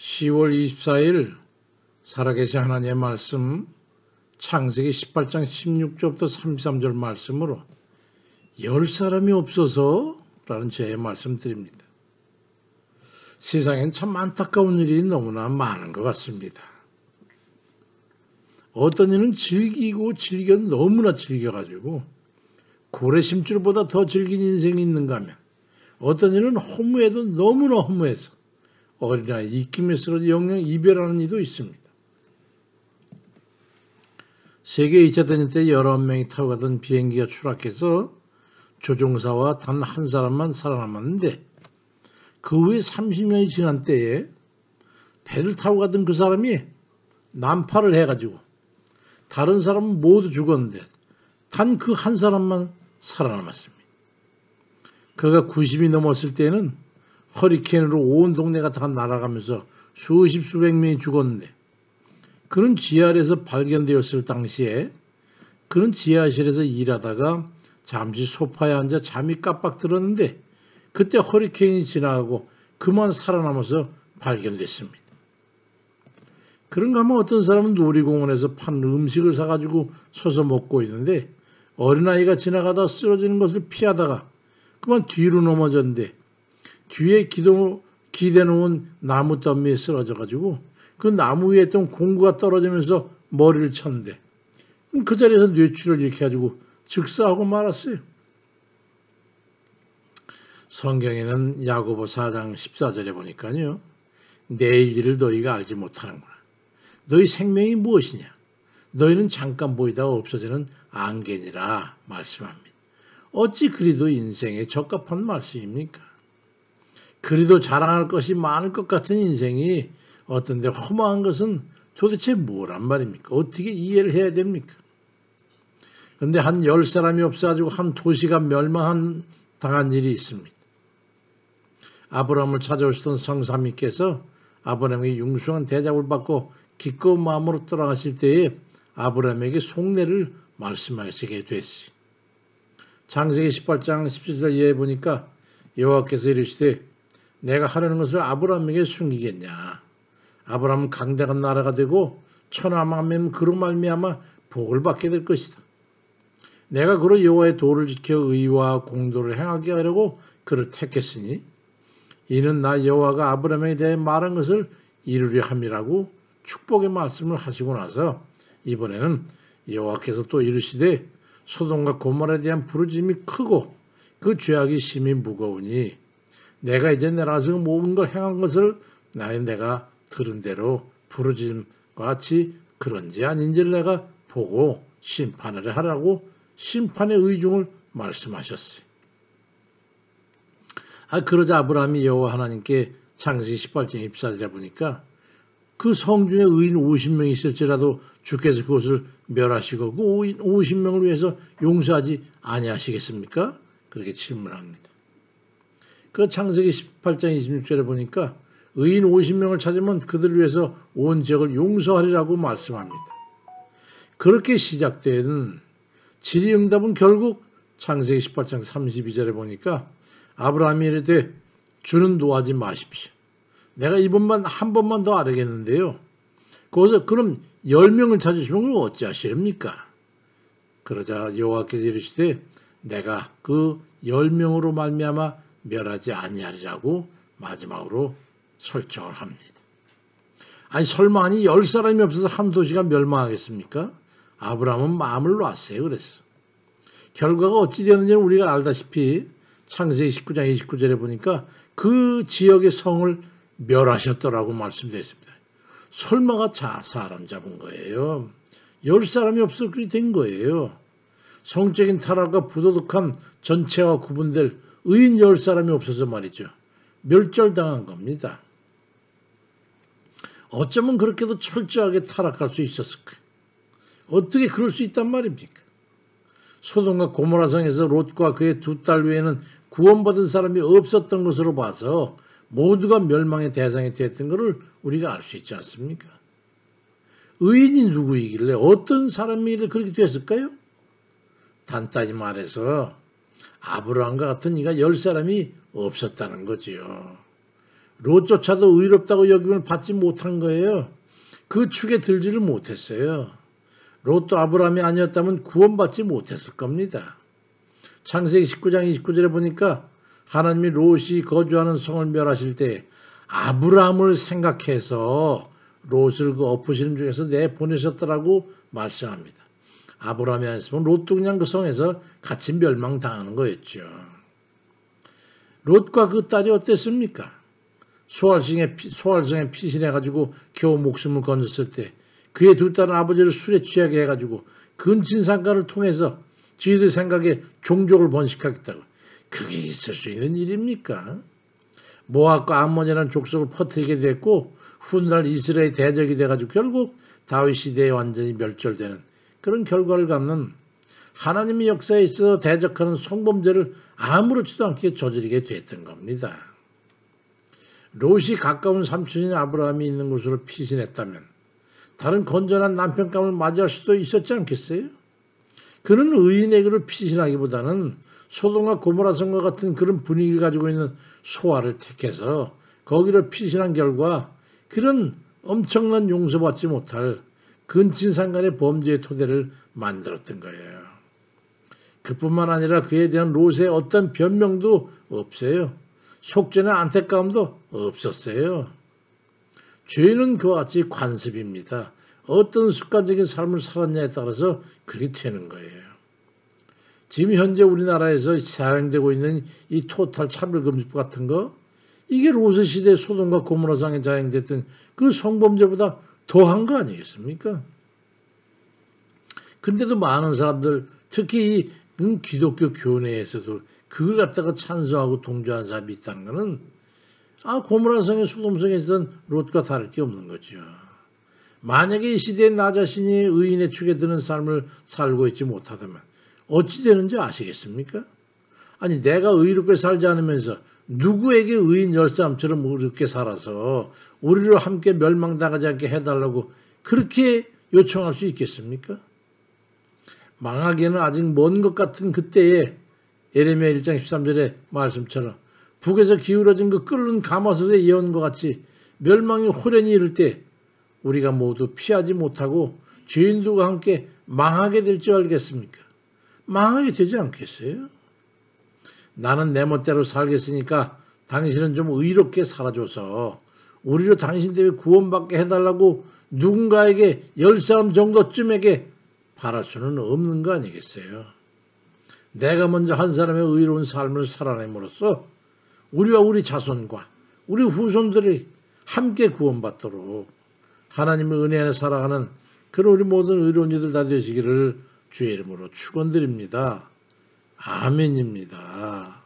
10월 24일 살아계신 하나님의 말씀 창세기 18장 16절부터 33절 말씀으로 10사람이 없어서 라는 제의 말씀 드립니다. 세상엔 참 안타까운 일이 너무나 많은 것 같습니다. 어떤 일은 즐기고 너무나 즐겨가지고 고래심줄보다 더 즐긴 인생이 있는가 하면 어떤 일은 허무해도 너무나 허무해서 어린아이 입김에 쓰러져 영영 이별하는 이도 있습니다. 세계 2차 대전 때 11명이 타고 가던 비행기가 추락해서 조종사와 단 한 사람만 살아남았는데 그 후에 30년이 지난 때에 배를 타고 가던 그 사람이 난파를 해가지고 다른 사람은 모두 죽었는데 단 그 한 사람만 살아남았습니다. 그가 90이 넘었을 때는 허리케인으로 온 동네가 다 날아가면서 수십 수백 명이 죽었는데 그는 지하실에서 발견되었을 당시에 그는 지하실에서 일하다가 잠시 소파에 앉아 잠이 깜빡 들었는데 그때 허리케인이 지나가고 그만 살아남아서 발견됐습니다. 그런가 하면 어떤 사람은 놀이공원에서 파는 음식을 사가지고 서서 먹고 있는데 어린아이가 지나가다 쓰러지는 것을 피하다가 그만 뒤로 넘어졌는데 뒤에 기대놓은 나무 더미에 쓰러져가지고 그 나무 위에 있던 공구가 떨어지면서 머리를 쳤는데 그 자리에서 뇌출혈을 일으켜가지고 즉사하고 말았어요. 성경에는 야고보 4장 14절에 보니까요. 내일 일을 너희가 알지 못하는구나. 너희 생명이 무엇이냐. 너희는 잠깐 보이다가 없어지는 안개니라 말씀합니다. 어찌 그리도 인생에 적합한 말씀입니까? 그리도 자랑할 것이 많을 것 같은 인생이 어떤데 허무한 것은 도대체 뭐란 말입니까? 어떻게 이해를 해야 됩니까? 그런데 한 10사람이 없어가지고 한 도시가 당한 일이 있습니다. 아브라함을 찾아오시던 성삼위께서 아브라함에게 융숭한 대접을 받고 기꺼운 마음으로 돌아가실 때에 아브라함에게 속내를 말씀하시게 됐어요. 창세기 18장 17절 이하에 보니까 여호와께서 이르시되 내가 하려는 것을 아브라함에게 숨기겠냐. 아브라함은 강대한 나라가 되고 천하만민 그로 말미암아 복을 받게 될 것이다. 내가 그로 여호와의 도를 지켜 의와 공도를 행하게 하려고 그를 택했으니 이는 나 여호와가 아브라함에 대해 말한 것을 이루려 함이라고 축복의 말씀을 하시고 나서 이번에는 여호와께서 또 이르시되 소돔과 고모라에 대한 부르짖음이 크고 그 죄악이 심히 무거우니 내가 이제 내라서 모든 걸 행한 것을 내가 들은 대로 부르짖음과 같이 그런지 아닌지를 내가 보고 심판을 하라고 심판의 의중을 말씀하셨어요. 그러자 아브라함이 여호와 하나님께 창세기 18장 24절에 보니까 그 성중에 의인 50명이 있을지라도 주께서 그것을 멸하시고 그 50명을 위해서 용서하지 아니하시겠습니까? 그렇게 질문합니다. 그 창세기 18장 26절에 보니까 의인 50명을 찾으면 그들을 위해서 온 지역을 용서하리라고 말씀합니다. 그렇게 시작된 질의응답은 결국 창세기 18장 32절에 보니까 아브라함이 이르되 주는 노하지 마십시오. 내가 이번만 한 번만 더 아뢰겠는데요. 거기서 그럼 10명을 찾으시면 그럼 어찌하시렵니까? 그러자 여호와께서 이르시되 내가 그 10명으로 말미암아 멸하지 아니하리라고 마지막으로 설정을 합니다. 아니 설마 10사람이 없어서 한 도시가 멸망하겠습니까? 아브라함은 마음을 놨어요. 그랬어. 결과가 어찌 되었는지는 우리가 알다시피 창세기 19장 29절에 보니까 그 지역의 성을 멸하셨더라고 말씀되었습니다. 설마가 사람 잡은 거예요. 10사람이 없어 그리 된 거예요. 성적인 타락과 부도덕한 전체와 구분될 의인 10사람이 없어서 말이죠. 멸절당한 겁니다. 어쩌면 그렇게도 철저하게 타락할 수 있었을까요? 어떻게 그럴 수 있단 말입니까? 소돔과 고모라 성에서 롯과 그의 두 딸 외에는 구원받은 사람이 없었던 것으로 봐서 모두가 멸망의 대상이 됐던 것을 우리가 알 수 있지 않습니까? 의인이 누구이길래 어떤 사람이길래 그렇게 됐을까요? 간단히 말해서 아브라함과 같은 이가 10사람이 없었다는 거지요. 롯조차도 의롭다고 여김을 받지 못한 거예요. 그 축에 들지를 못했어요. 롯도 아브라함이 아니었다면 구원받지 못했을 겁니다. 창세기 19장 29절에 보니까 하나님이 롯이 거주하는 성을 멸하실 때 아브라함을 생각해서 롯을 그 엎으시는 중에서 내보내셨더라고 말씀합니다. 아브라함이 아니었으면 롯도 그냥 그 성에서 같이 멸망당하는 거였죠. 롯과 그 딸이 어땠습니까? 소활성에 피신해가지고 겨우 목숨을 건졌을 때 그의 두 딸은 아버지를 술에 취하게 해가지고 근친상간을 통해서 저희들 생각에 종족을 번식하겠다고. 그게 있을 수 있는 일입니까? 모압과 암몬이라는 족속을 퍼뜨리게 됐고 훗날 이스라엘 대적이 돼가지고 결국 다윗 시대에 완전히 멸절되는 그런 결과를 갖는 하나님의 역사에 있어 대적하는 성범죄를 아무렇지도 않게 저지르게 됐던 겁니다. 롯이 가까운 삼촌인 아브라함이 있는 곳으로 피신했다면 다른 건전한 남편감을 맞이할 수도 있었지 않겠어요? 그는 의인에게로 피신하기보다는 소돔과 고모라 성과 같은 그런 분위기를 가지고 있는 소아를 택해서 거기로 피신한 결과 그런 엄청난 용서받지 못할 근친상간의 범죄의 토대를 만들었던 거예요. 그뿐만 아니라 그에 대한 롯의 어떤 변명도 없어요. 속죄나 안타까움도 없었어요. 죄는 그와 같이 관습입니다. 어떤 습관적인 삶을 살았냐에 따라서 그렇게 되는 거예요. 지금 현재 우리나라에서 사용되고 있는 이 토탈 차별금지법 같은 거 이게 롯의 시대 소돔과 고모라상에 자행됐던 그 성범죄보다 더한 거 아니겠습니까? 근데도 많은 사람들 특히 이 기독교 교내에서도 그걸 갖다가 찬성하고 동조하는 사람이 있다는 것은 고모라성의 소돔성에 있던 롯과 다를 게 없는 거죠. 만약에 이 시대에 나 자신이 의인의 축에 드는 삶을 살고 있지 못하다면 어찌 되는지 아시겠습니까? 아니 내가 의롭게 살지 않으면서 누구에게 의인 열사람처럼 의롭게 살아서 우리로 함께 멸망당하지 않게 해달라고 그렇게 요청할 수 있겠습니까? 망하기에는 아직 먼 것 같은 그때에 예레미야 1장 13절의 말씀처럼 북에서 기울어진 그 끓는 가마솥의 예언과 같이 멸망이 호련히 이를 때 우리가 모두 피하지 못하고 죄인들과 함께 망하게 될 줄 알겠습니까? 망하게 되지 않겠어요? 나는 내 멋대로 살겠으니까 당신은 좀 의롭게 살아줘서 우리로 당신 때문에 구원받게 해달라고 누군가에게 10사람 정도쯤에게 바랄 수는 없는 거 아니겠어요? 내가 먼저 한 사람의 의로운 삶을 살아냄으로써 우리와 우리 자손과 우리 후손들이 함께 구원받도록 하나님의 은혜 안에 살아가는 그런 우리 모든 의로운 이들 다 되시기를 주의 이름으로 축원드립니다. 아멘입니다.